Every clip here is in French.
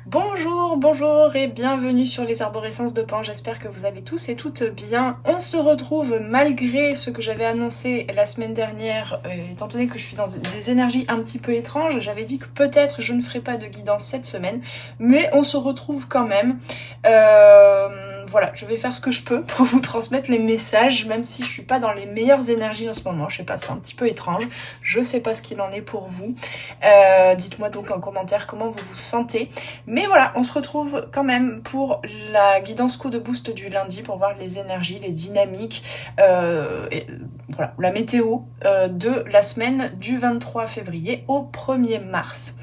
Bonjour et bienvenue sur les arborescences de Pan, j'espère que vous allez tous et toutes bien. On se retrouve malgré ce que j'avais annoncé la semaine dernière, étant donné que je suis dans des énergies un petit peu étranges, j'avais dit que peut-être je ne ferai pas de guidance cette semaine, mais on se retrouve quand même. Voilà, je vais faire ce que je peux pour vous transmettre les messages, même si je suis pas dans les meilleures énergies en ce moment, je sais pas, c'est un petit peu étrange, je sais pas ce qu'il en est pour vous. Dites-moi donc en commentaire comment vous vous sentez. Mais voilà, on se retrouve quand même pour la guidance coup de boost du lundi pour voir les énergies, les dynamiques, voilà, la météo de la semaine du 23 février au 1er mars.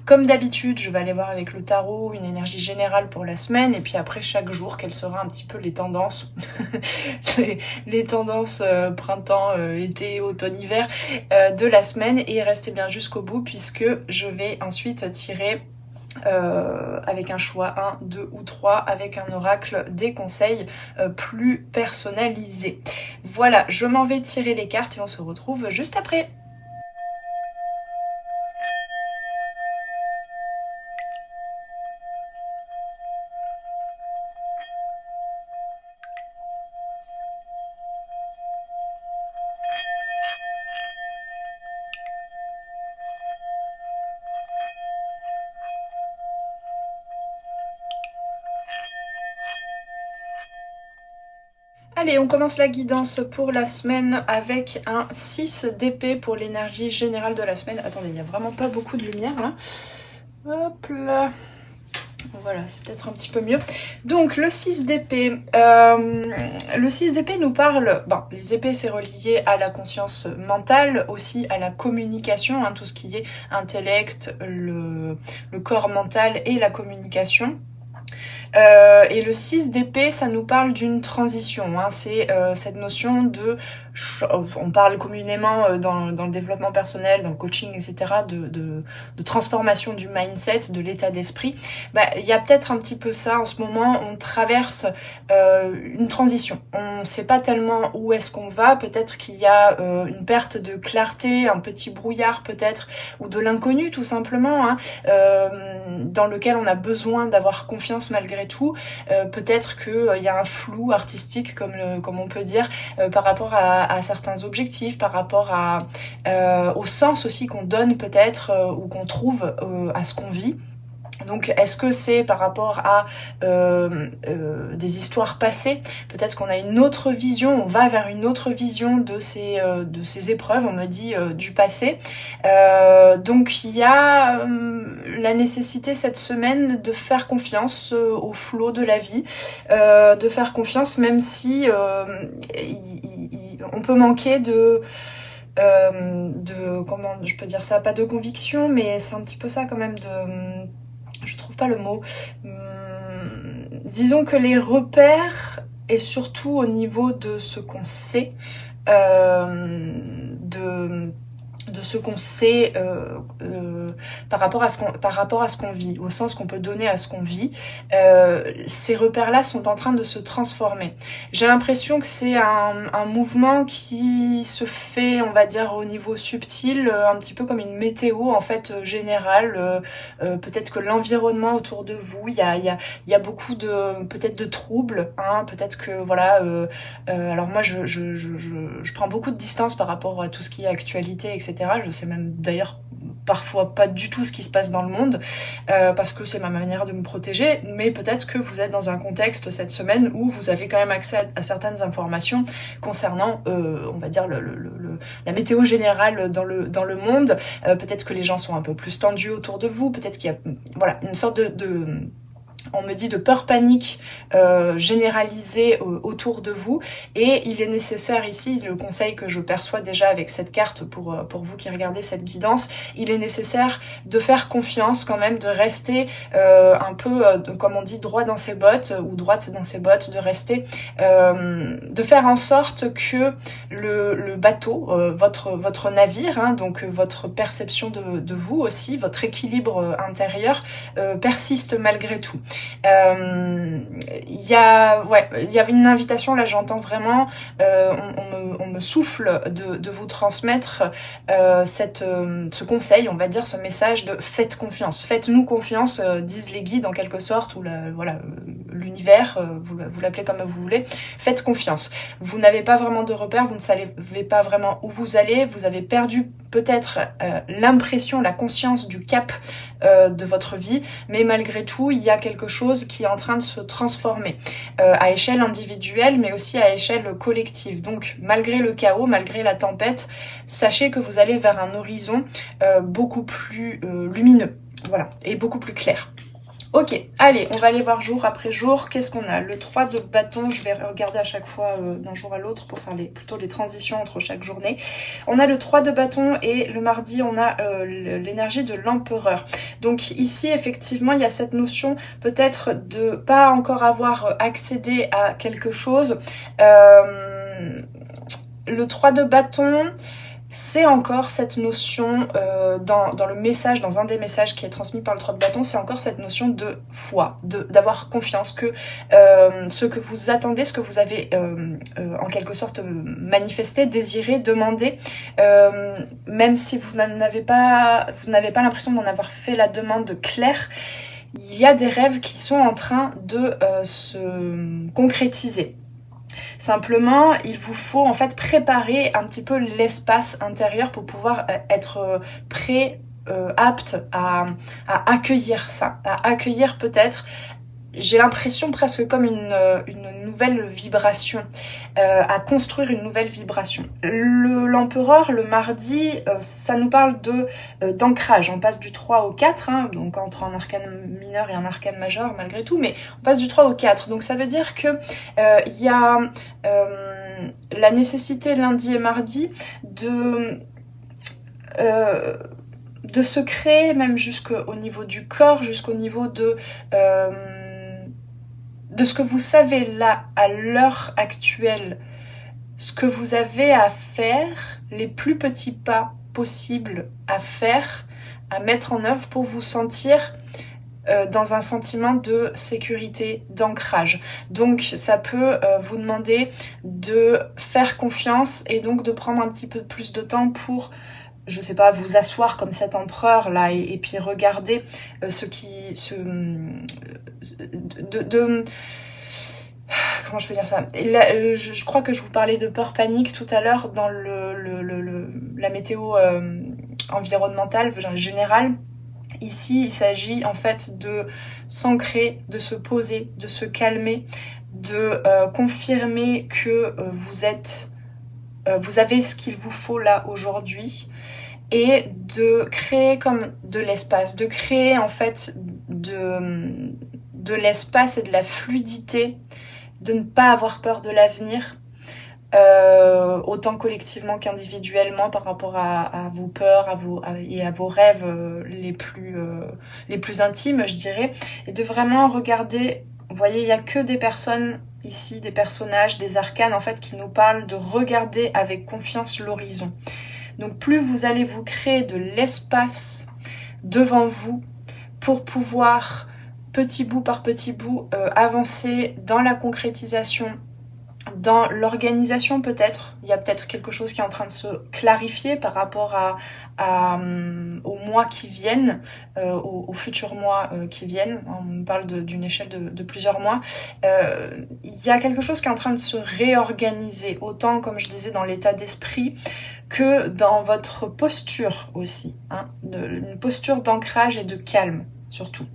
Comme d'habitude, je vais aller voir avec le tarot une énergie générale pour la semaine et puis après chaque jour, quelles seront un petit peu les tendances, les tendances printemps, été, automne, hiver de la semaine, et restez bien jusqu'au bout puisque je vais ensuite tirer avec un choix 1, 2 ou 3, avec un oracle, des conseils plus personnalisés. Voilà, je m'en vais tirer les cartes et on se retrouve juste après. Allez, on commence la guidance pour la semaine avec un 6 d'épée pour l'énergie générale de la semaine. Attendez, il n'y a vraiment pas beaucoup de lumière là. Hop là. Voilà, c'est peut-être un petit peu mieux. Donc, le 6 d'épée. Le 6 d'épée nous parle... Bon, les épées, c'est relié à la conscience mentale, aussi à la communication, hein, tout ce qui est intellect, le corps mental et la communication. Et le 6 d'épée, ça nous parle d'une transition, hein. C'est cette notion de... On parle communément dans le développement personnel, dans le coaching, etc., de transformation du mindset, de l'état d'esprit. Il y a peut-être un petit peu ça en ce moment. On traverse une transition. On ne sait pas tellement où est-ce qu'on va. Peut-être qu'il y a une perte de clarté, un petit brouillard peut-être, ou de l'inconnu tout simplement, hein, dans lequel on a besoin d'avoir confiance malgré tout. Peut-être qu'il y a un flou artistique, comme on peut dire, par rapport à certains objectifs, par rapport au sens aussi qu'on donne peut-être, ou qu'on trouve à ce qu'on vit. Donc, est-ce que c'est par rapport à des histoires passées? Peut-être qu'on a une autre vision, on va vers une autre vision de ces épreuves, on me dit, du passé. Donc, il y a la nécessité cette semaine de faire confiance au flot de la vie, de faire confiance même si on peut manquer de comment je peux dire ça, pas de conviction, mais c'est un petit peu ça quand même, je trouve pas le mot. Disons que les repères, et surtout au niveau de ce qu'on sait, de ce qu'on sait par rapport à ce qu'on vit, au sens qu'on peut donner à ce qu'on vit, ces repères-là sont en train de se transformer. J'ai l'impression que c'est un mouvement qui se fait, on va dire, au niveau subtil, un petit peu comme une météo en fait générale. Peut-être que l'environnement autour de vous, il y a beaucoup peut-être de troubles, hein, peut-être que voilà. Alors moi, je prends beaucoup de distance par rapport à tout ce qui est actualité, etc. Je sais même d'ailleurs parfois pas du tout ce qui se passe dans le monde, parce que c'est ma manière de me protéger, mais peut-être que vous êtes dans un contexte cette semaine où vous avez quand même accès à certaines informations concernant, on va dire, la météo générale dans le monde. Peut-être que les gens sont un peu plus tendus autour de vous, peut-être qu'il y a voilà, une sorte on me dit de peur panique généralisée autour de vous, et il est nécessaire ici, le conseil que je perçois déjà avec cette carte pour vous qui regardez cette guidance, il est nécessaire de faire confiance quand même, de rester un peu, comme on dit, droit dans ses bottes, ou droite dans ses bottes, de rester, de faire en sorte que le bateau, votre navire, hein, donc votre perception de vous aussi, votre équilibre intérieur persiste malgré tout. Il y avait une invitation, là j'entends vraiment, on me souffle de vous transmettre ce conseil, on va dire, ce message de faites confiance, faites-nous confiance, disent les guides en quelque sorte, ou l'univers, vous l'appelez comme vous voulez, faites confiance. Vous n'avez pas vraiment de repères, vous ne savez pas vraiment où vous allez, vous avez perdu peut-être l'impression, la conscience du cap de votre vie, mais malgré tout, il y a quelque chose qui est en train de se transformer à échelle individuelle, mais aussi à échelle collective. Donc, malgré le chaos, malgré la tempête, sachez que vous allez vers un horizon beaucoup plus lumineux, voilà, et beaucoup plus clair. Ok, allez, on va aller voir jour après jour. Qu'est-ce qu'on a? Le 3 de bâton, je vais regarder à chaque fois d'un jour à l'autre pour faire plutôt les transitions entre chaque journée. On a le 3 de bâton et le mardi, on a l'énergie de l'empereur. Donc ici, effectivement, il y a cette notion peut-être de pas encore avoir accédé à quelque chose. Le 3 de bâton... c'est encore cette notion dans le message, dans un des messages qui est transmis par le 3 de bâton, c'est encore cette notion de foi, d'avoir confiance que ce que vous attendez, ce que vous avez en quelque sorte manifesté, désiré, demandé, même si vous n'avez pas l'impression d'en avoir fait la demande claire, il y a des rêves qui sont en train de se concrétiser. Simplement, il vous faut en fait préparer un petit peu l'espace intérieur pour pouvoir être prêt, apte à accueillir ça, à accueillir peut-être, j'ai l'impression presque comme une nouvelle vibration, à construire une nouvelle vibration. L'empereur, le mardi, ça nous parle d'ancrage. On passe du 3 au 4, hein, donc entre un arcane mineur et un arcane majeur malgré tout, mais on passe du 3 au 4. Donc ça veut dire que il y a la nécessité lundi et mardi de se créer, même jusqu'au niveau du corps, jusqu'au niveau de ce que vous savez là, à l'heure actuelle, ce que vous avez à faire, les plus petits pas possibles à faire, à mettre en œuvre pour vous sentir dans un sentiment de sécurité, d'ancrage. Donc ça peut vous demander de faire confiance et donc de prendre un petit peu plus de temps pour, je sais pas, vous asseoir comme cet empereur là et puis regarder comment je peux dire ça? Je crois que je vous parlais de peur panique tout à l'heure dans la météo environnementale générale. Ici, il s'agit en fait de s'ancrer, de se poser, de se calmer, de confirmer que vous avez ce qu'il vous faut là aujourd'hui et de créer comme de l'espace, de créer en fait de l'espace et de la fluidité, de ne pas avoir peur de l'avenir, autant collectivement qu'individuellement par rapport à vos peurs, et à vos rêves les plus intimes, je dirais, et de vraiment regarder. Vous voyez, il n'y a que des personnes ici, des personnages, des arcanes en fait qui nous parlent de regarder avec confiance l'horizon. Donc plus vous allez vous créer de l'espace devant vous pour pouvoir petit bout par petit bout avancer dans la concrétisation, dans l'organisation peut-être. Il y a peut-être quelque chose qui est en train de se clarifier par rapport aux mois qui viennent, aux futurs mois qui viennent. On parle d'une échelle de plusieurs mois. Il y a quelque chose qui est en train de se réorganiser, autant comme je disais dans l'état d'esprit que dans votre posture aussi, hein, une posture d'ancrage et de calme surtout.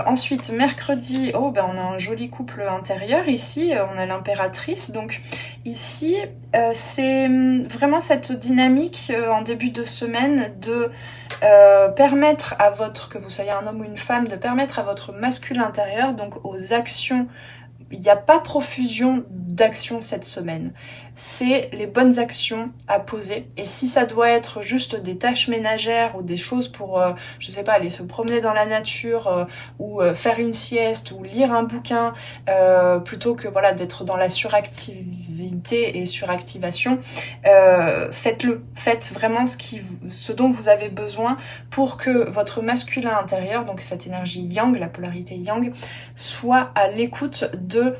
Ensuite, mercredi, on a un joli couple intérieur ici, on a l'impératrice. Donc ici, c'est vraiment cette dynamique en début de semaine de permettre que vous soyez un homme ou une femme, de permettre à votre masculin intérieur, donc aux actions il n'y a pas profusion d'actions cette semaine. C'est les bonnes actions à poser. Et si ça doit être juste des tâches ménagères ou des choses pour, je sais pas, aller se promener dans la nature ou faire une sieste ou lire un bouquin, plutôt que voilà d'être dans la suractivité et suractivation, faites-le. Faites vraiment ce dont vous avez besoin pour que votre masculin intérieur, donc cette énergie yang, la polarité yang, soit à l'écoute de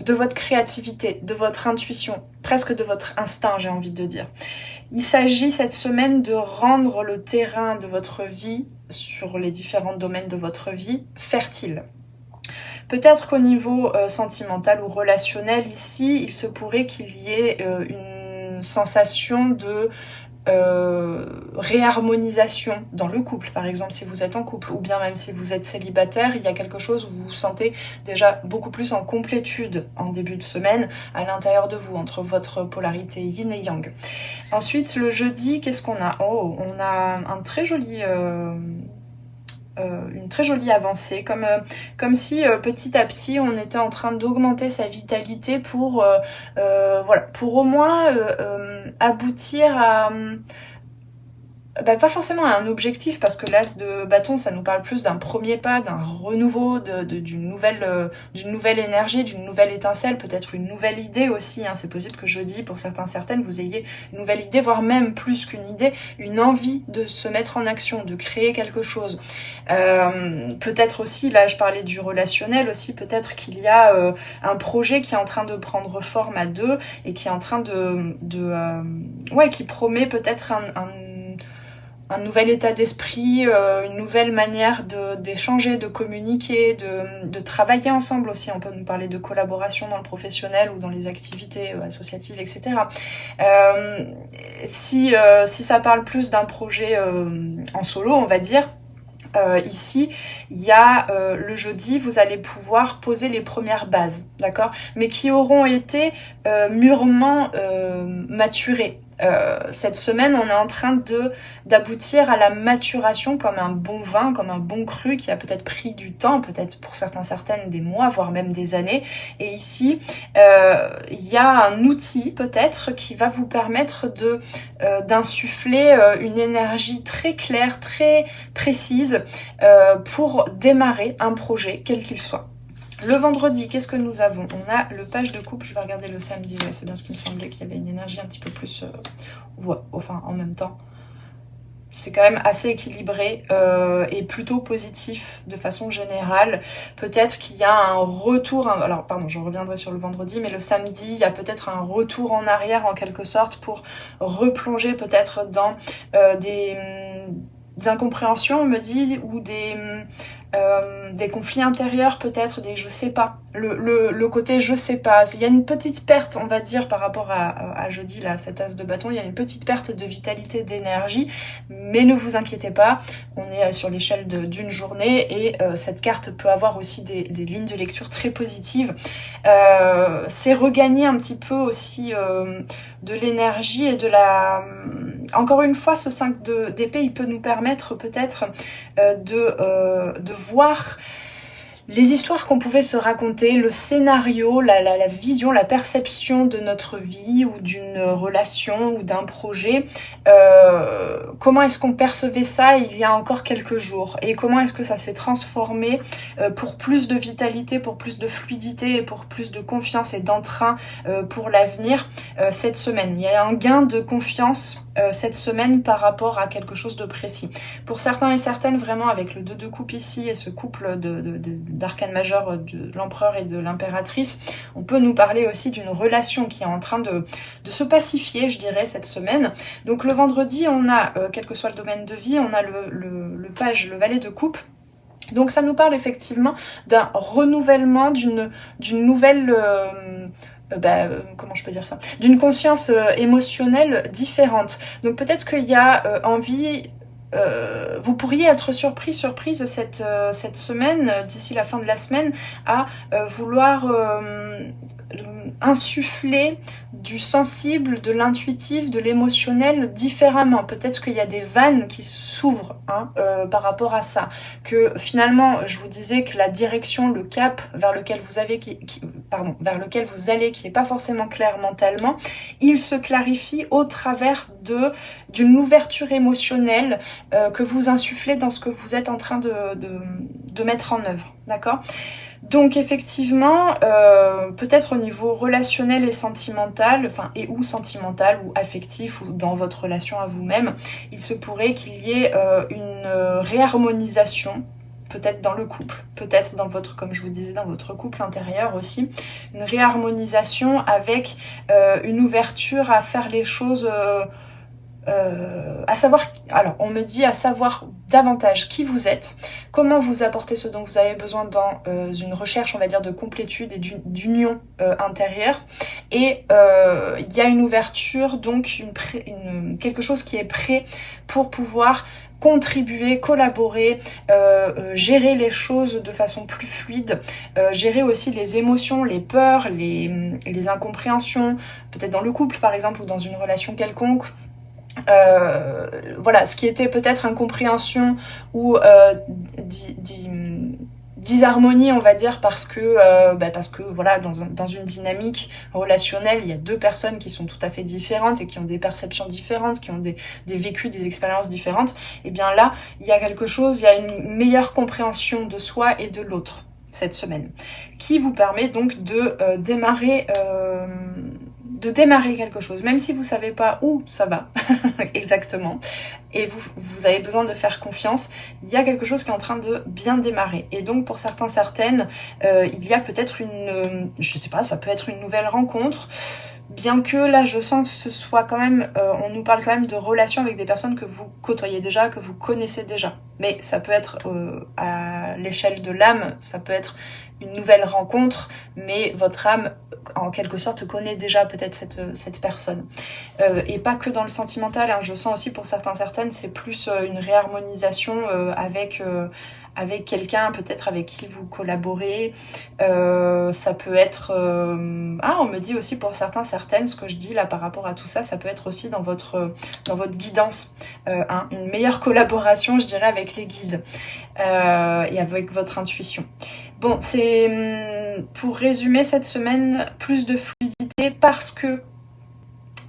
votre créativité, de votre intuition, presque de votre instinct, j'ai envie de dire. Il s'agit cette semaine de rendre le terrain de votre vie, sur les différents domaines de votre vie, fertile. Peut-être qu'au niveau sentimental ou relationnel, ici, il se pourrait qu'il y ait une sensation de réharmonisation dans le couple, par exemple si vous êtes en couple, ou bien même si vous êtes célibataire, il y a quelque chose où vous vous sentez déjà beaucoup plus en complétude en début de semaine à l'intérieur de vous, entre votre polarité yin et yang. Ensuite, le jeudi, qu'est-ce qu'on a? Oh, on a un très joli... une très jolie avancée, comme si petit à petit on était en train d'augmenter sa vitalité pour voilà, pour au moins aboutir à pas forcément à un objectif, parce que l'as de bâton ça nous parle plus d'un premier pas, d'un renouveau, d'une nouvelle énergie, d'une nouvelle étincelle, peut-être une nouvelle idée aussi, hein. C'est possible que jeudi, pour certaines, vous ayez une nouvelle idée, voire même plus qu'une idée, une envie de se mettre en action, de créer quelque chose. Peut-être aussi, là je parlais du relationnel aussi, peut-être qu'il y a un projet qui est en train de prendre forme à deux et qui est en train qui promet peut-être un nouvel état d'esprit, une nouvelle manière d'échanger, de communiquer, de travailler ensemble aussi. On peut nous parler de collaboration dans le professionnel ou dans les activités associatives, etc. Si ça parle plus d'un projet en solo, on va dire, ici, il y a le jeudi, vous allez pouvoir poser les premières bases, d'accord, mais qui auront été mûrement maturées. Cette semaine, on est en train d'aboutir à la maturation comme un bon vin, comme un bon cru qui a peut-être pris du temps, peut-être pour certaines des mois, voire même des années. Et ici, il y a un outil peut-être qui va vous permettre d'insuffler une énergie très claire, très précise pour démarrer un projet, quel qu'il soit. Le vendredi, qu'est-ce que nous avons? On a le page de coupe, je vais regarder le samedi, ouais, c'est bien ce qui me semblait, qu'il y avait une énergie un petit peu plus... en même temps. C'est quand même assez équilibré et plutôt positif de façon générale. Peut-être qu'il y a un retour... Alors, pardon, je reviendrai sur le vendredi, mais le samedi, il y a peut-être un retour en arrière en quelque sorte pour replonger peut-être dans des incompréhensions, on me dit, ou des conflits intérieurs peut-être, des je sais pas, le côté je sais pas, il y a une petite perte, on va dire, par rapport à jeudi, là, cette as de bâton, il y a une petite perte de vitalité, d'énergie, mais ne vous inquiétez pas, on est sur l'échelle d'une journée et cette carte peut avoir aussi des lignes de lecture très positives. C'est regagner un petit peu aussi de l'énergie et de la... Encore une fois, ce 5 d'épée, il peut nous permettre peut-être de voir les histoires qu'on pouvait se raconter, le scénario, la vision, la perception de notre vie ou d'une relation ou d'un projet. Comment est-ce qu'on percevait ça il y a encore quelques jours et comment est-ce que ça s'est transformé pour plus de vitalité, pour plus de fluidité et pour plus de confiance et d'entrain pour l'avenir cette semaine. Il y a un gain de confiance cette semaine par rapport à quelque chose de précis. Pour certains et certaines, vraiment avec le 2 de coupe ici et ce couple d'arcanes majeurs de l'empereur et de l'impératrice, on peut nous parler aussi d'une relation qui est en train de se pacifier, je dirais, cette semaine. Donc le vendredi, on a, quel que soit le domaine de vie, on a le page, le valet de coupe. Donc ça nous parle effectivement d'un renouvellement, d'une nouvelle... comment je peux dire ça, d'une conscience émotionnelle différente. Donc peut-être qu'il y a envie, vous pourriez être surprise cette semaine, d'ici la fin de la semaine, à vouloir insuffler du sensible, de l'intuitif, de l'émotionnel différemment. Peut-être qu'il y a des vannes qui s'ouvrent par rapport à ça. Que finalement, je vous disais que la direction, le cap vers lequel vous allez, qui est pas forcément clair mentalement, il se clarifie au travers d'une ouverture émotionnelle que vous insufflez dans ce que vous êtes en train de mettre en œuvre. D'accord ? Donc effectivement, peut-être au niveau relationnel et sentimental, ou sentimental ou affectif ou dans votre relation à vous-même, il se pourrait qu'il y ait une réharmonisation, peut-être dans le couple, peut-être dans votre, comme je vous disais, dans votre couple intérieur aussi, une réharmonisation avec une ouverture à faire les choses. À savoir, alors on me dit à savoir davantage qui vous êtes, comment vous apportez ce dont vous avez besoin dans une recherche, on va dire, de complétude et d'union intérieure, et il y a une ouverture, donc quelque chose qui est prêt pour pouvoir contribuer, collaborer, gérer les choses de façon plus fluide, gérer aussi les émotions, les peurs, les incompréhensions, peut-être dans le couple par exemple ou dans une relation quelconque. Voilà, ce qui était peut-être incompréhension ou disharmonie, on va dire, parce que voilà, dans une dynamique relationnelle, il y a deux personnes qui sont tout à fait différentes et qui ont des perceptions différentes, qui ont des vécus, des expériences différentes. Et bien là, il y a quelque chose, il y a une meilleure compréhension de soi et de l'autre cette semaine, qui vous permet donc de démarrer quelque chose, même si vous savez pas où ça va exactement, et vous avez besoin de faire confiance, il y a quelque chose qui est en train de bien démarrer. Et donc pour certaines, il y a peut-être je sais pas, ça peut être une nouvelle rencontre, bien que là je sens que ce soit quand même, on nous parle quand même de relations avec des personnes que vous côtoyez déjà, que vous connaissez déjà. Mais ça peut être à l'échelle de l'âme, ça peut être une nouvelle rencontre, mais votre âme en quelque sorte connaît déjà peut-être cette personne. Et pas que dans le sentimental, hein. Je sens aussi pour certaines, c'est plus une réharmonisation avec quelqu'un peut-être avec qui vous collaborez. Ça peut être... on me dit aussi pour certaines, ce que je dis là par rapport à tout ça, ça peut être aussi dans votre guidance. Une meilleure collaboration, je dirais, avec les guides et avec votre intuition. Bon, c'est pour résumer cette semaine, plus de fluidité parce que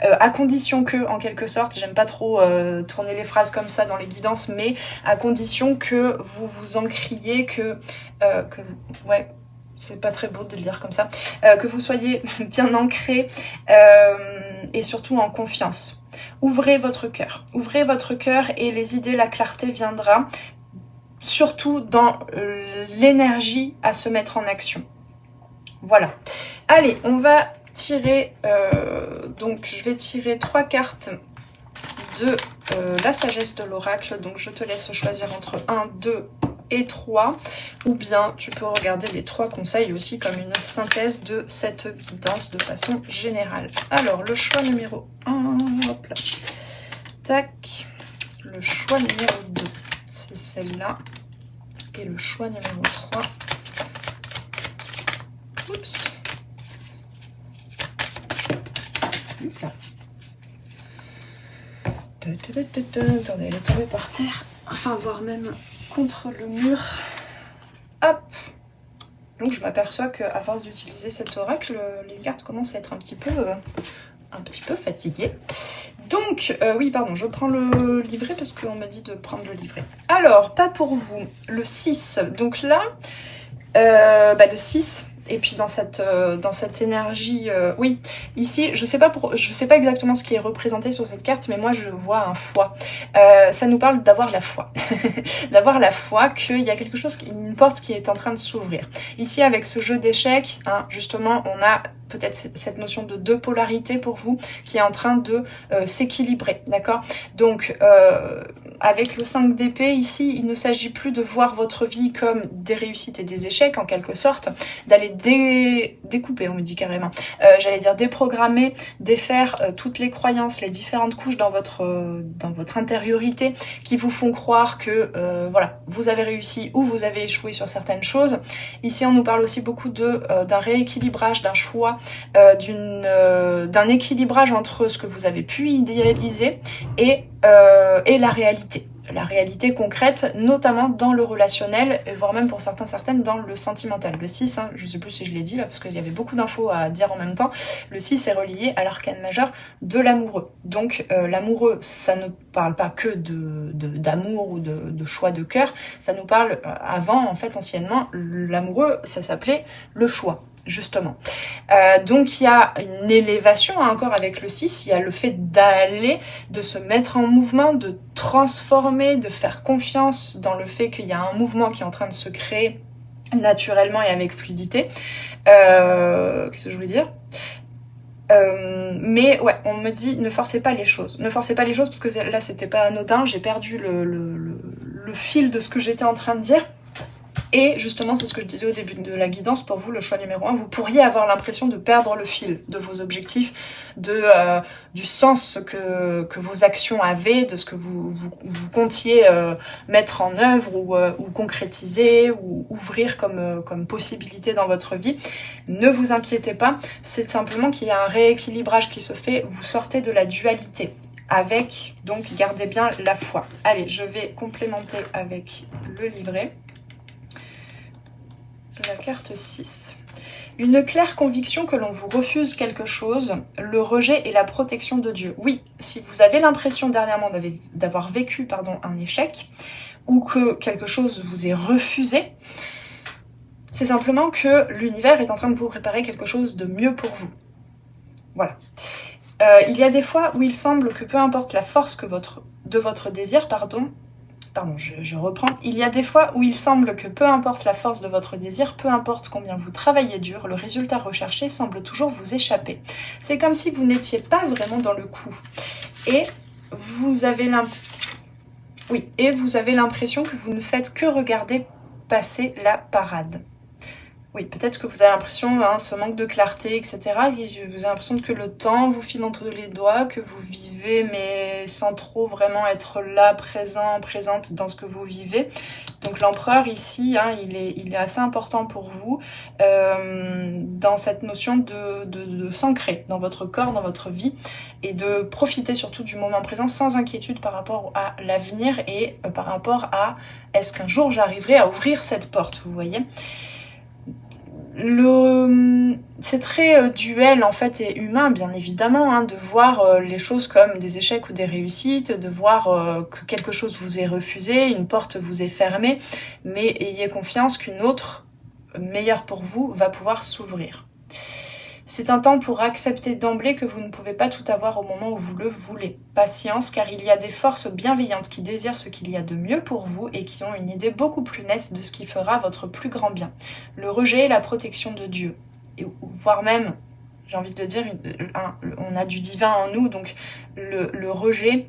à condition que, en quelque sorte, j'aime pas trop tourner les phrases comme ça dans les guidances, mais à condition que vous vous ancriez, ouais, c'est pas très beau de le dire comme ça, que vous soyez bien ancré et surtout en confiance. Ouvrez votre cœur et les idées, la clarté viendra, surtout dans l'énergie à se mettre en action. Voilà. Allez, on va tirer, donc je vais tirer 3 cartes de la sagesse de l'oracle, donc je te laisse choisir entre 1, 2 et 3, ou bien tu peux regarder les 3 conseils aussi comme une synthèse de cette guidance de façon générale. Alors le choix numéro 1, hop là, tac, le choix numéro 2, c'est celle-là, et le choix numéro 3, oups, attendez, elle est tombée par terre, enfin voire même contre le mur. Hop. Donc je m'aperçois qu'à force d'utiliser cet oracle, les cartes commencent à être un petit peu fatiguées. Donc, oui, pardon, je prends le livret parce qu'on m'a dit de prendre le livret. Alors, pas pour vous, le 6. Donc là, le 6... Et puis dans cette énergie, oui, ici, je sais pas exactement ce qui est représenté sur cette carte, mais moi je vois un foie. Ça nous parle d'avoir la foi, d'avoir la foi qu'il y a quelque chose, une porte qui est en train de s'ouvrir. Ici, avec ce jeu d'échecs, justement, on a peut-être cette notion de deux polarités pour vous qui est en train de s'équilibrer, d'accord ? Donc avec le 5 d'épée, ici, il ne s'agit plus de voir votre vie comme des réussites et des échecs, en quelque sorte, d'aller découper, on me dit carrément, j'allais dire déprogrammer, défaire toutes les croyances, les différentes couches dans votre intériorité qui vous font croire que voilà, vous avez réussi ou vous avez échoué sur certaines choses. Ici, on nous parle aussi beaucoup d'un rééquilibrage, d'un choix, d'un équilibrage entre ce que vous avez pu idéaliser et la réalité. La réalité concrète, notamment dans le relationnel, voire même pour certaines dans le sentimental. Le 6, hein, je sais plus si je l'ai dit là, parce qu'il y avait beaucoup d'infos à dire en même temps, le 6 est relié à l'arcane majeur de l'amoureux. Donc l'amoureux, ça ne parle pas que d'amour ou de choix de cœur, ça nous parle avant, en fait, anciennement, l'amoureux, ça s'appelait le choix. Justement. Donc il y a une élévation encore avec le 6, il y a le fait d'aller, de se mettre en mouvement, de transformer, de faire confiance dans le fait qu'il y a un mouvement qui est en train de se créer naturellement et avec fluidité. Qu'est-ce que je voulais dire ? Mais ouais, on me dit ne forcez pas les choses. Ne forcez pas les choses parce que là c'était pas anodin, j'ai perdu le fil de ce que j'étais en train de dire. Et justement, c'est ce que je disais au début de la guidance, pour vous, le choix numéro 1, vous pourriez avoir l'impression de perdre le fil de vos objectifs, du sens que vos actions avaient, de ce que vous comptiez mettre en œuvre ou concrétiser ou ouvrir comme possibilité dans votre vie. Ne vous inquiétez pas, c'est simplement qu'il y a un rééquilibrage qui se fait, vous sortez de la dualité. Avec, donc gardez bien la foi. Allez, je vais complémenter avec le livret. La carte 6. Une claire conviction que l'on vous refuse quelque chose, le rejet et la protection de Dieu. Oui, si vous avez l'impression dernièrement d'avoir vécu un échec, ou que quelque chose vous est refusé, c'est simplement que l'univers est en train de vous préparer quelque chose de mieux pour vous. Voilà. Il y a des fois où il semble que peu importe la force de votre désir, je reprends. Il y a des fois où il semble que peu importe la force de votre désir, peu importe combien vous travaillez dur, le résultat recherché semble toujours vous échapper. C'est comme si vous n'étiez pas vraiment dans le coup. Et vous avez l'impression que vous ne faites que regarder passer la parade. Oui, peut-être que vous avez l'impression, ce manque de clarté, etc. Vous avez l'impression que le temps vous file entre les doigts, que vous vivez, mais sans trop vraiment être là, présente dans ce que vous vivez. Donc l'empereur ici, il est assez important pour vous dans cette notion de s'ancrer dans votre corps, dans votre vie, et de profiter surtout du moment présent sans inquiétude par rapport à l'avenir et par rapport à est-ce qu'un jour j'arriverai à ouvrir cette porte, vous voyez ? C'est très duel en fait et humain bien évidemment de voir les choses comme des échecs ou des réussites, de voir que quelque chose vous est refusé, une porte vous est fermée, mais ayez confiance qu'une autre, meilleure pour vous, va pouvoir s'ouvrir. C'est un temps pour accepter d'emblée que vous ne pouvez pas tout avoir au moment où vous le voulez. Patience, car il y a des forces bienveillantes qui désirent ce qu'il y a de mieux pour vous et qui ont une idée beaucoup plus nette de ce qui fera votre plus grand bien. Le rejet est la protection de Dieu. Et voire même, j'ai envie de dire, on a du divin en nous, donc le rejet,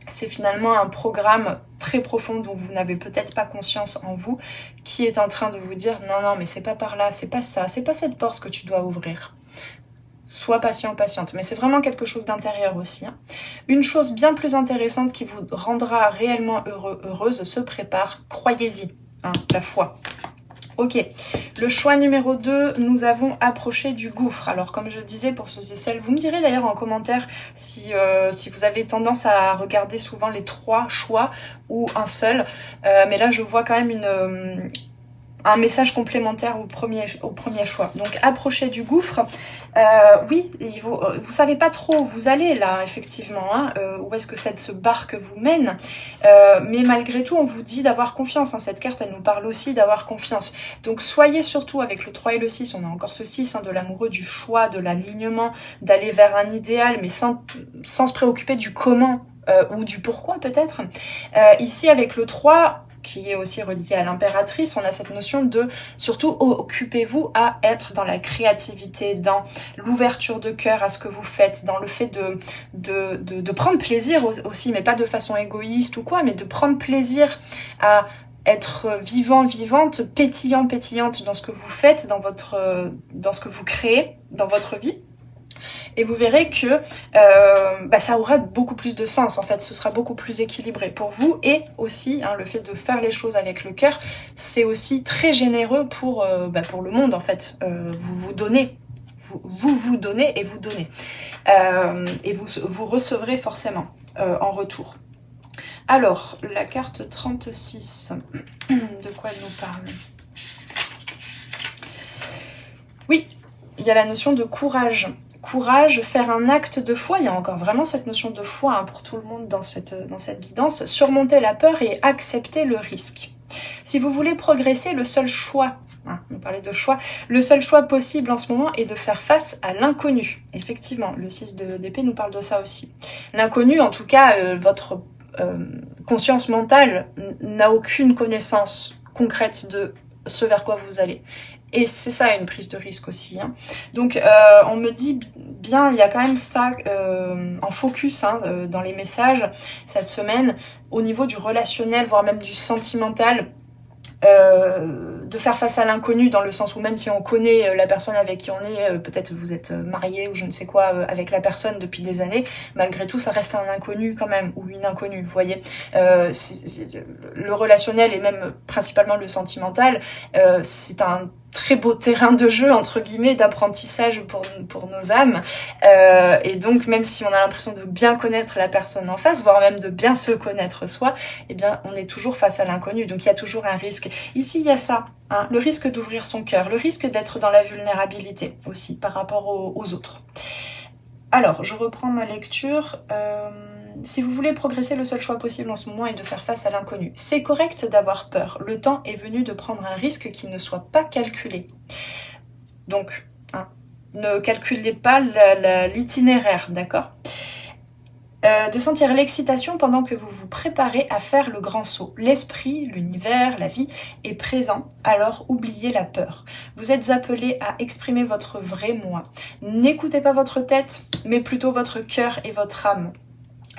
c'est finalement un programme très profond dont vous n'avez peut-être pas conscience en vous, qui est en train de vous dire non, mais c'est pas par là, c'est pas ça, c'est pas cette porte que tu dois ouvrir. Sois patient, patiente. Mais c'est vraiment quelque chose d'intérieur aussi. Une chose bien plus intéressante qui vous rendra réellement heureuse se prépare. Croyez-y, la foi. Ok, le choix numéro 2, nous avons approché du gouffre. Alors comme je le disais pour ceux et celles, vous me direz d'ailleurs en commentaire si vous avez tendance à regarder souvent les 3 choix ou un seul. Mais là je vois quand même un message complémentaire au premier choix. Donc approcher du gouffre, oui, vous savez pas trop où vous allez là, effectivement, où est-ce que cette barque vous mène, mais malgré tout on vous dit d'avoir confiance, cette carte elle nous parle aussi d'avoir confiance. Donc soyez surtout avec le 3 et le 6, on a encore ce 6 de l'amoureux, du choix, de l'alignement, d'aller vers un idéal, mais sans se préoccuper du comment ou du pourquoi peut-être. Ici avec le 3, qui est aussi relié à l'impératrice, on a cette notion de, surtout, occupez-vous à être dans la créativité, dans l'ouverture de cœur à ce que vous faites, dans le fait de prendre plaisir aussi, mais pas de façon égoïste ou quoi, mais de prendre plaisir à être vivant, vivante, pétillant, pétillante dans ce que vous faites, dans ce que vous créez dans votre vie. Et vous verrez que ça aura beaucoup plus de sens, en fait, ce sera beaucoup plus équilibré pour vous, et aussi le fait de faire les choses avec le cœur, c'est aussi très généreux pour le monde, en fait. Vous donnez, vous donnez et vous donnez, et vous recevrez forcément en retour. Alors, la carte 36, de quoi elle nous parle? Oui, il y a la notion de courage. Courage, faire un acte de foi, il y a encore vraiment cette notion de foi pour tout le monde dans cette guidance, surmonter la peur et accepter le risque. Si vous voulez progresser, le seul choix, on parlait de choix, le seul choix possible en ce moment est de faire face à l'inconnu. Effectivement, le 6 d'épée nous parle de ça aussi. L'inconnu, en tout cas, votre conscience mentale n'a aucune connaissance concrète de ce vers quoi vous allez. Et c'est ça une prise de risque aussi. Donc on me dit bien, il y a quand même ça en focus dans les messages cette semaine, au niveau du relationnel, voire même du sentimental, de faire face à l'inconnu, dans le sens où même si on connaît la personne avec qui on est, peut-être vous êtes marié ou je ne sais quoi avec la personne depuis des années, malgré tout ça reste un inconnu quand même, ou une inconnue, vous voyez. Le relationnel et même principalement le sentimental, c'est un très beau terrain de jeu, entre guillemets, d'apprentissage pour nos âmes. Et donc, même si on a l'impression de bien connaître la personne en face, voire même de bien se connaître soi, eh bien, on est toujours face à l'inconnu. Donc, il y a toujours un risque. Ici, il y a ça, le risque d'ouvrir son cœur, le risque d'être dans la vulnérabilité aussi, par rapport aux autres. Alors, je reprends ma lecture. Si vous voulez progresser, le seul choix possible en ce moment est de faire face à l'inconnu. C'est correct d'avoir peur. Le temps est venu de prendre un risque qui ne soit pas calculé. Donc, ne calculez pas l'itinéraire, d'accord ? De sentir l'excitation pendant que vous vous préparez à faire le grand saut. L'esprit, l'univers, la vie est présent, alors oubliez la peur. Vous êtes appelé à exprimer votre vrai moi. N'écoutez pas votre tête, mais plutôt votre cœur et votre âme.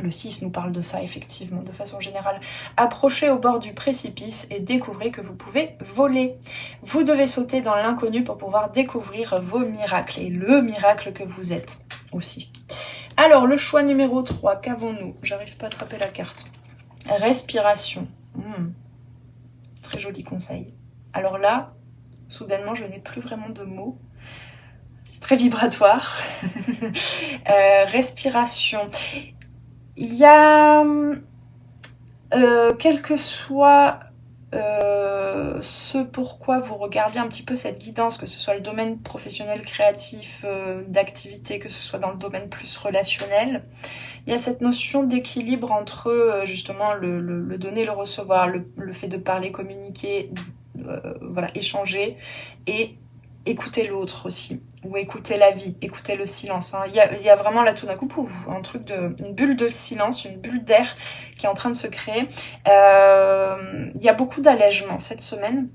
Le 6 nous parle de ça, effectivement, de façon générale. Approchez au bord du précipice et découvrez que vous pouvez voler. Vous devez sauter dans l'inconnu pour pouvoir découvrir vos miracles et le miracle que vous êtes aussi. Alors, le choix numéro 3, qu'avons-nous? J'arrive pas à attraper la carte. Respiration. Très joli conseil. Alors là, soudainement, je n'ai plus vraiment de mots. C'est très vibratoire. Respiration. Il y a, quel que soit ce pourquoi vous regardez un petit peu cette guidance, que ce soit le domaine professionnel, créatif, d'activité, que ce soit dans le domaine plus relationnel, il y a cette notion d'équilibre entre justement le donner, le recevoir, le fait de parler, communiquer, échanger, et écouter l'autre aussi, ou écouter la vie, écouter le silence. Il y a vraiment là tout d'un coup un truc une bulle de silence, une bulle d'air qui est en train de se créer. Il y a beaucoup d'allègement cette semaine.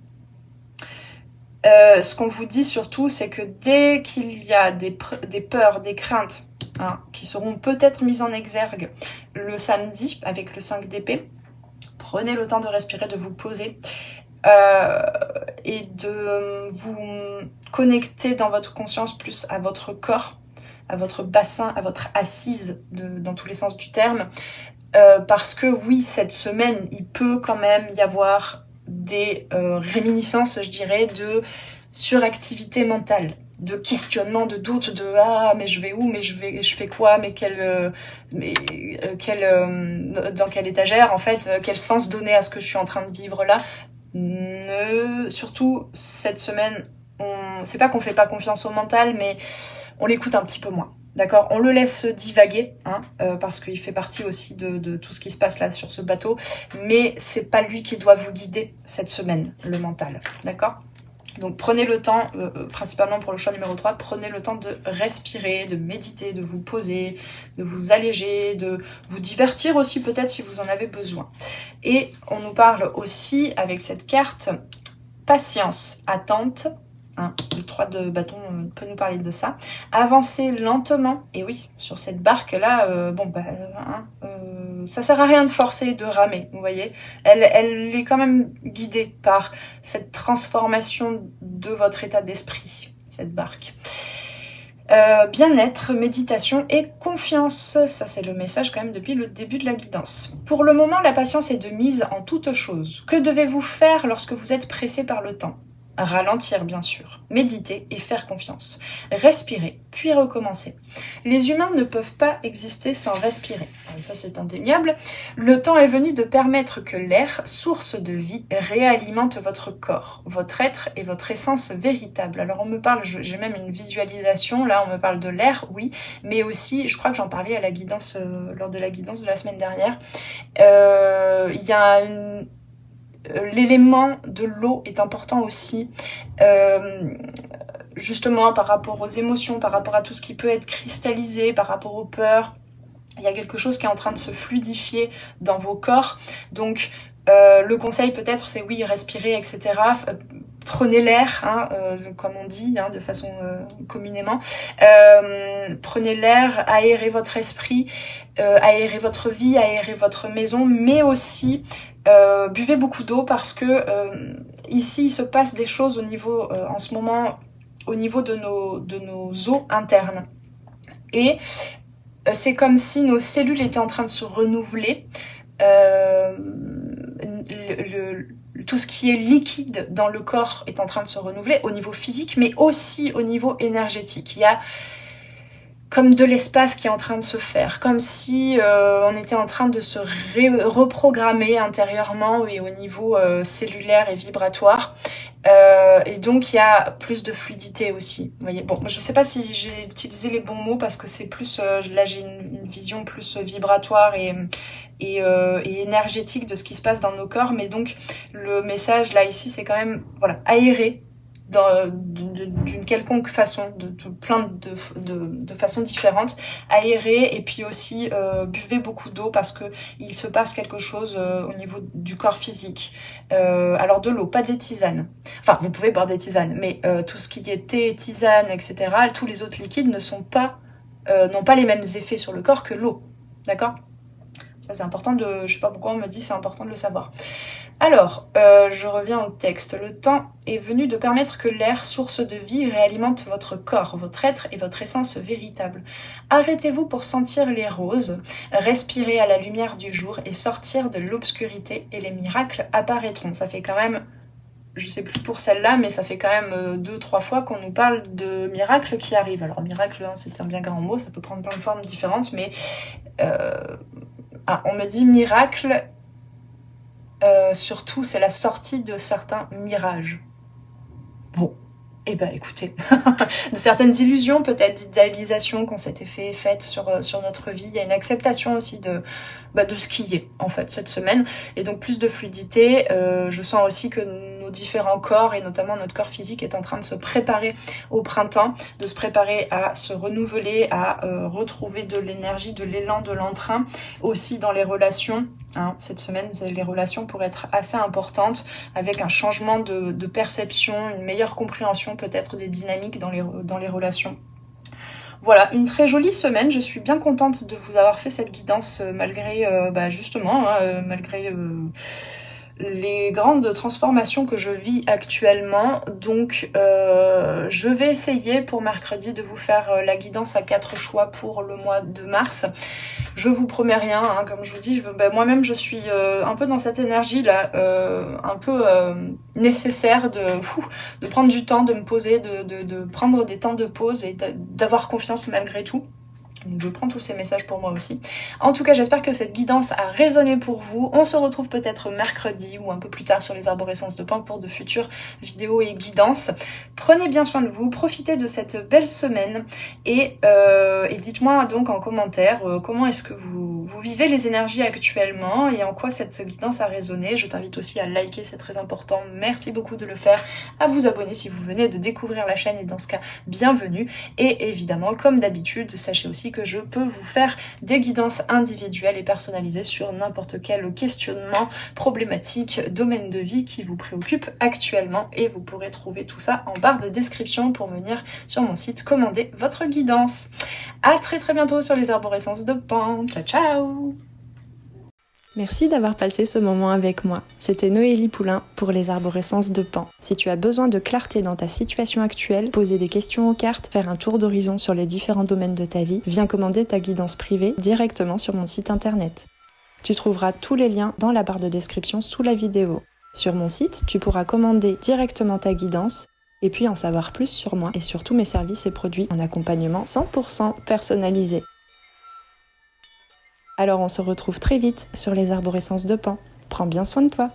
Ce qu'on vous dit surtout, c'est que dès qu'il y a des peurs, des craintes, qui seront peut-être mises en exergue le samedi avec le 5 d'épée, prenez le temps de respirer, de vous poser, et de vous connecter dans votre conscience plus à votre corps, à votre bassin, à votre assise, dans tous les sens du terme, parce que oui, cette semaine, il peut quand même y avoir des réminiscences, je dirais, de suractivité mentale, de questionnement, de doute, de mais je vais où, mais je fais quoi, mais dans quelle étagère en fait, quel sens donner à ce que je suis en train de vivre là. Surtout cette semaine, c'est pas qu'on fait pas confiance au mental, mais on l'écoute un petit peu moins, d'accord, on le laisse divaguer, parce qu'il fait partie aussi de tout ce qui se passe là sur ce bateau, mais c'est pas lui qui doit vous guider cette semaine, le mental, d'accord. Donc prenez le temps, principalement pour le choix numéro 3, prenez le temps de respirer, de méditer, de vous poser, de vous alléger, de vous divertir aussi peut-être si vous en avez besoin. Et on nous parle aussi avec cette carte patience, attente. Hein, le 3 de bâton peut nous parler de ça. Avancer lentement, et oui, sur cette barque-là, ça sert à rien de forcer, de ramer, vous voyez. Elle est quand même guidée par cette transformation de votre état d'esprit, cette barque. Bien-être, méditation et confiance. Ça, c'est le message quand même depuis le début de la guidance. Pour le moment, la patience est de mise en toute chose. Que devez-vous faire lorsque vous êtes pressé par le temps ? Ralentir, bien sûr, méditer et faire confiance. Respirer, puis recommencer. Les humains ne peuvent pas exister sans respirer. Ça, c'est indéniable. Le temps est venu de permettre que l'air, source de vie, réalimente votre corps, votre être et votre essence véritable. Alors, on me parle, j'ai même une visualisation, là, on me parle de l'air, oui, mais aussi, je crois que j'en parlais à la guidance, lors de la guidance de la semaine dernière, il y a l'élément de l'eau est important aussi, justement par rapport aux émotions, par rapport à tout ce qui peut être cristallisé, par rapport aux peurs. Il y a quelque chose qui est en train de se fluidifier dans vos corps. Donc le conseil peut-être c'est oui, respirer, etc. Prenez l'air, hein, comme on dit, hein, de façon communément. Prenez l'air, aérez votre esprit, aérez votre vie, aérez votre maison, mais aussi buvez beaucoup d'eau parce que ici il se passe des choses au niveau, en ce moment, au niveau de nos eaux internes. Et c'est comme si nos cellules étaient en train de se renouveler. Tout ce qui est liquide dans le corps est en train de se renouveler au niveau physique, mais aussi au niveau énergétique. Il y a comme de l'espace qui est en train de se faire, comme si on était en train de se reprogrammer intérieurement et au niveau cellulaire et vibratoire. Et donc il y a plus de fluidité aussi. Vous voyez, bon, je sais pas si j'ai utilisé les bons mots parce que c'est plus là j'ai une vision plus vibratoire et énergétique de ce qui se passe dans nos corps, mais donc le message là ici c'est quand même voilà, aérer d'une quelconque façon, de façons différentes, aérer et puis aussi buvez beaucoup d'eau parce que il se passe quelque chose au niveau du corps physique. Alors de l'eau, pas des tisanes. Enfin, vous pouvez boire des tisanes, mais tout ce qui est thé, tisane, etc., tous les autres liquides n'ont pas les mêmes effets sur le corps que l'eau. D'accord ? Ça c'est important je sais pas pourquoi on me dit c'est important de le savoir. Alors, je reviens au texte. Le temps est venu de permettre que l'air, source de vie, réalimente votre corps, votre être et votre essence véritable. Arrêtez-vous pour sentir les roses, respirer à la lumière du jour et sortir de l'obscurité et les miracles apparaîtront. Ça fait quand même, je sais plus pour celle-là, mais ça fait quand même 2-3 fois qu'on nous parle de miracles qui arrivent. Alors miracle, hein, c'est un bien grand mot, ça peut prendre plein de formes différentes, mais on me dit miracle. Surtout, c'est la sortie de certains mirages. Bon, eh ben écoutez, de certaines illusions peut-être, d'idéalisation qu'on s'était faites sur notre vie. Il y a une acceptation aussi de ce qui est en fait cette semaine, et donc plus de fluidité. Je sens aussi que nos différents corps, et notamment notre corps physique, est en train de se préparer au printemps, de se préparer à se renouveler, à retrouver de l'énergie, de l'élan, de l'entrain, aussi dans les relations. Hein, cette semaine, les relations pourraient être assez importantes, avec un changement de perception, une meilleure compréhension peut-être des dynamiques dans les relations. Voilà, une très jolie semaine. Je suis bien contente de vous avoir fait cette guidance malgré, justement, malgré les grandes transformations que je vis actuellement. Donc je vais essayer pour mercredi de vous faire la guidance à 4 choix pour le mois de mars. Je vous promets rien, hein, comme je vous dis, moi-même je suis un peu dans cette énergie là, un peu nécessaire de prendre du temps, de me poser, de prendre des temps de pause et d'avoir confiance malgré tout. Donc je prends tous ces messages pour moi aussi. En tout cas, j'espère que cette guidance a résonné pour vous. On se retrouve peut-être mercredi ou un peu plus tard sur les arborescences de Pan pour de futures vidéos et guidances. Prenez bien soin de vous, profitez de cette belle semaine et dites-moi donc en commentaire comment est-ce que vous vivez les énergies actuellement et en quoi cette guidance a résonné. Je t'invite aussi à liker, c'est très important. Merci beaucoup de le faire. À vous abonner si vous venez de découvrir la chaîne et dans ce cas, bienvenue. Et évidemment, comme d'habitude, sachez aussi que je peux vous faire des guidances individuelles et personnalisées sur n'importe quel questionnement, problématique, domaine de vie qui vous préoccupe actuellement et vous pourrez trouver tout ça en barre de description pour venir sur mon site commander votre guidance. À très bientôt sur les arborescences de Pan. Ciao ciao. Merci d'avoir passé ce moment avec moi. C'était Noélie Poulain pour les arborescences de Pan. Si tu as besoin de clarté dans ta situation actuelle, poser des questions aux cartes, faire un tour d'horizon sur les différents domaines de ta vie, viens commander ta guidance privée directement sur mon site internet. Tu trouveras tous les liens dans la barre de description sous la vidéo. Sur mon site, tu pourras commander directement ta guidance et puis en savoir plus sur moi et sur tous mes services et produits en accompagnement 100% personnalisé. Alors on se retrouve très vite sur les arborescences de Pan. Prends bien soin de toi.